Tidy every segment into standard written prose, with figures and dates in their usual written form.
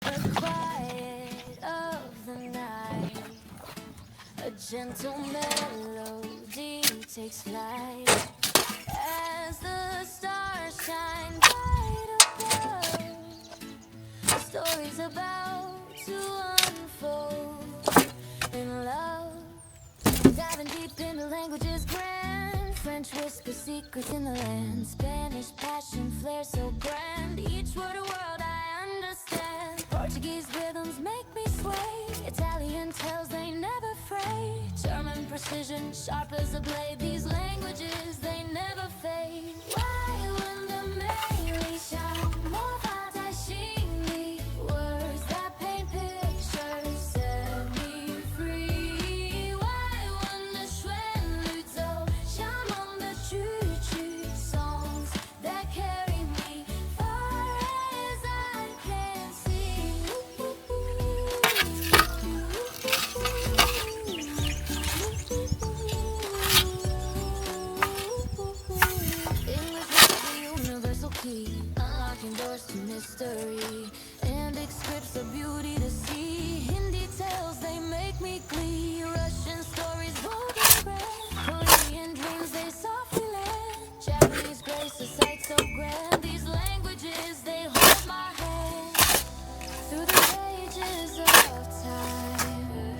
The quiet of the night, a gentle melody takes flight as the stars shine bright above. Stories about to unfold in love, diving deep into languages grand. French whisper secrets in the land. Spanish passion flair so grand. Each word a world I understand. Portuguese rhythms make me sway. Italian tales they never fray. German precision sharp as a blade. These languages they never fade. Why wonder more words that paint pictures set me free. Why wonder songs that carry me far as I can see. English is the universal key, unlocking doors to mystery. Indic scripts are beauty to see. Hindi tales they make me glee. Russian stories bold and grand. Korean dreams they softly land. Japanese grace a sight so grand. These languages they hold my hand through the pages of time.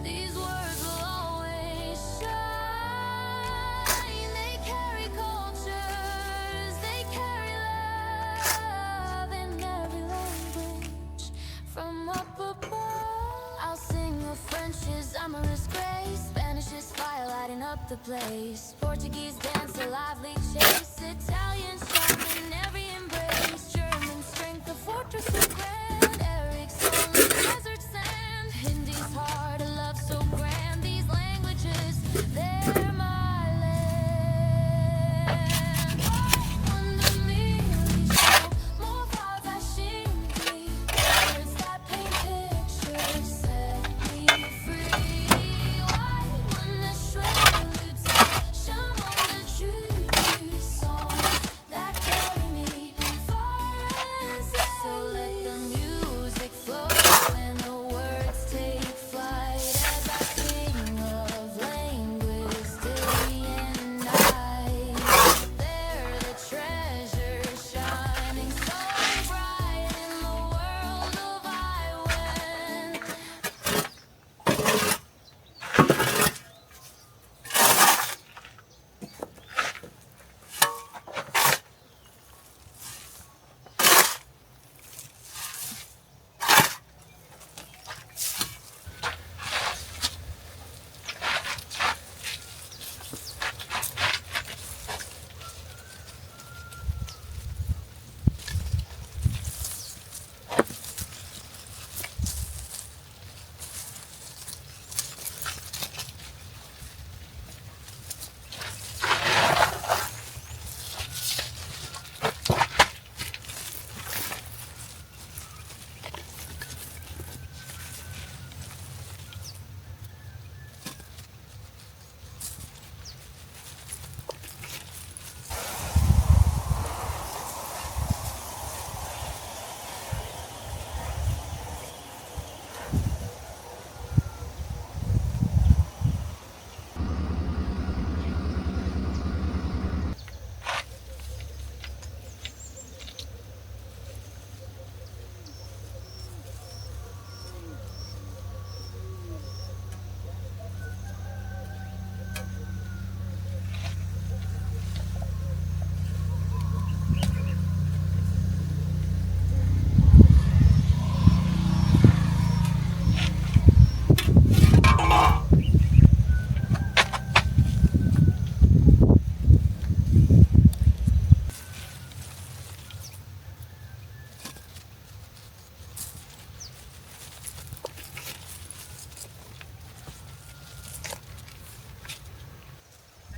These words will always shine. They carry cultures, they carry love in every language from up above. I'll sing of French's amorous grace. Spanish is fire lighting up the place. Portuguese dance a lively chase. Italian sharp in every embrace. German strength a fortress so grand. Eric song desert sand. Hindi's heart a love so grand. These languages they're my land. Under me more words that paint pictures set me free. Why wonder songs that carry me far and so let the music flow and the words take flight as I sing of language day and night. They're the treasure shining so bright in the world of I went.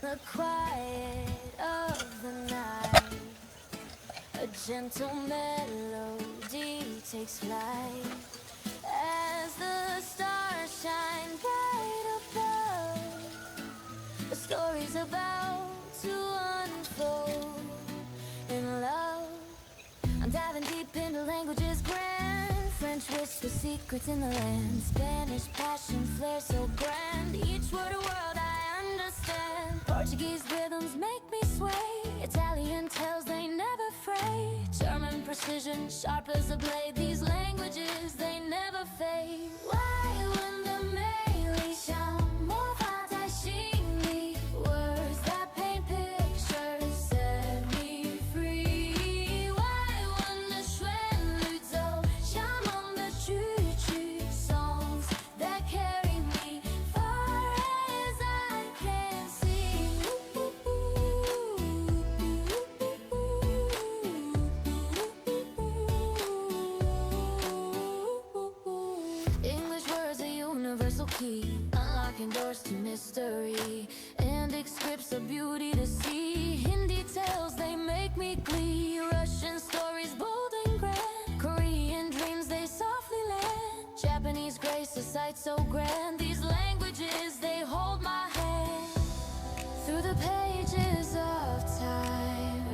The quiet of the night, a gentle melody takes flight as the stars shine bright above. The story's about to unfold in love. I'm diving Diving deep into languages grand. French whisper secrets in the land. Spanish passion flair so grand. Each word a world I understand. Portuguese rhythms make me sway. Italian tells they never fray. German precision sharp as a blade. These languages they never fade. Why when the mail more fantasy? Words that paint pictures set me free. Why wunderschön so charmant the choo-choo songs that carry me far as I can see. English words a universal key, unlocking doors to mystery. Indic scripts a beauty to see. Hindi tales they make me glee. Russian stories bold and grand. Korean dreams they softly land. Japanese grace a sight so grand. These languages they hold my hand. Through the pages of time,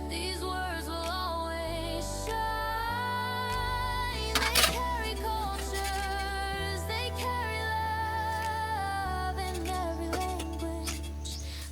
these words will always shine. They carry cultures, they carry love in every language.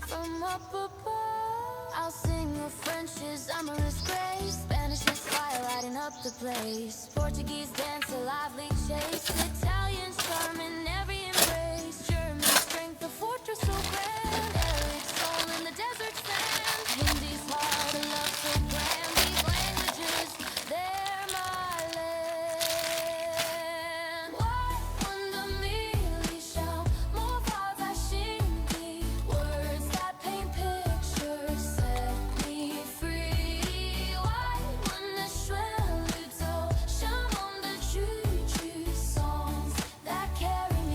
From up above, I'll sing of French's amorous grace. Spanish's fire lighting up the place. Portuguese dance a lively chase. Italian charm in every embrace. German strength a fortress so grand. Arabic soul in the desert sand. Hindi's heart a love so grand. These languages, they're my land. Why wonder me shall more fantasy? Words that paint pictures set me free. Why wunderschön so charmant the choo-choo songs that carry me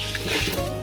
you.